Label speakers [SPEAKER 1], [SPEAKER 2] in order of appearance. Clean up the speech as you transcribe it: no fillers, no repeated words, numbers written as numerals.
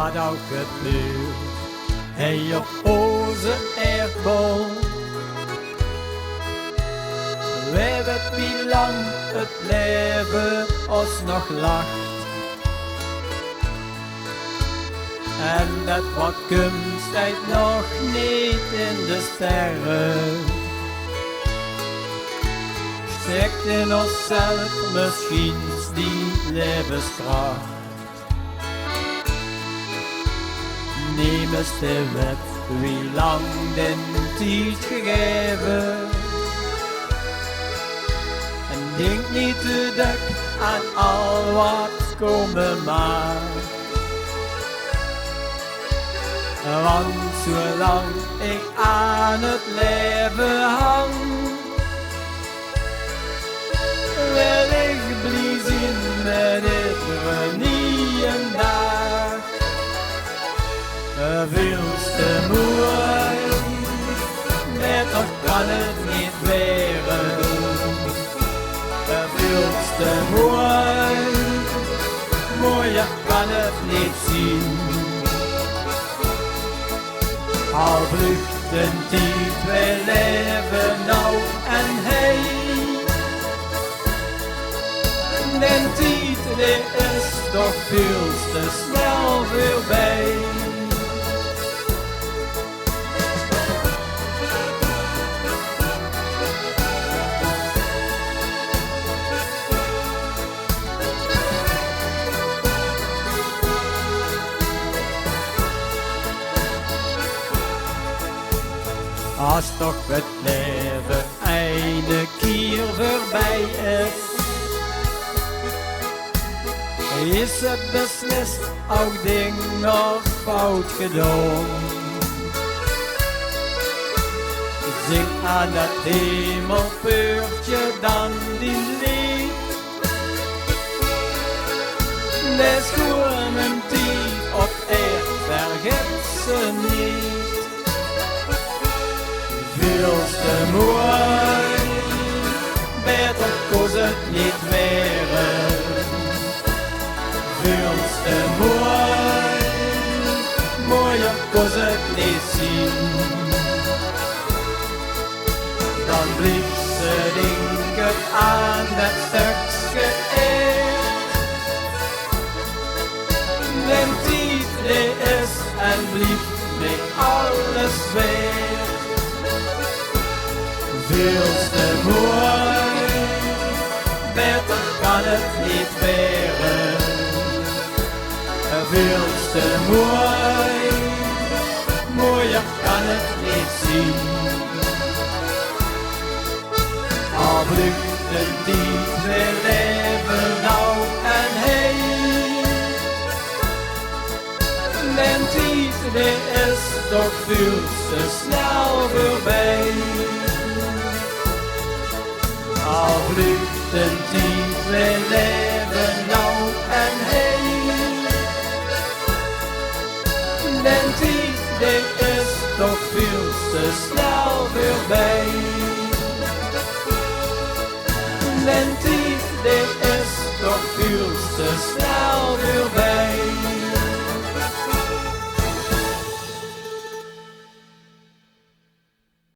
[SPEAKER 1] wat ook gebeurt. Hey op onze aardbol. We weten wie lang het leven ons nog lacht. En dat wat komt staat nog niet in de sterren. Zegt in onszelf misschien die levenskracht. Neem eens de wet, wie lang den tijd gegeven. En denk niet te dik aan al wat komen mag. Want zolang ik aan het leven hang, wil ik blij zijn met iedere nieuwe dag. Veel te mooi, beter kan het niet weren. Veel te mooi, mooier kan het niet zien. Al vlucht de tijd, wij leven nou en hey. Den tijd die is toch veel te snel voorbij. Als toch het leven een keer voorbij is het beslist ook ding nog fout gedaan. Zing aan dat hemelpoortje dan die lied. Des gewoon een tijd op eer, vergeet ze niet. Veel te mooi, beter kost het niet weren. Veel te mooi, mooier kost het niet zien. Dan blijft ze denken aan dat stukje eer. Den tijd die is en blijft met alles weer. Veel te mooi, beter kan het niet weren. Veel te mooi, mooier kan het niet zien. Al vlucht de tijd, we leven nou en hey. Den tijd die is toch veel te snel voorbij. Al vlucht de tijd, we leven nou en hey. Den tijd die is toch veel te snel voorbij. Den tijd die is toch veel te snel.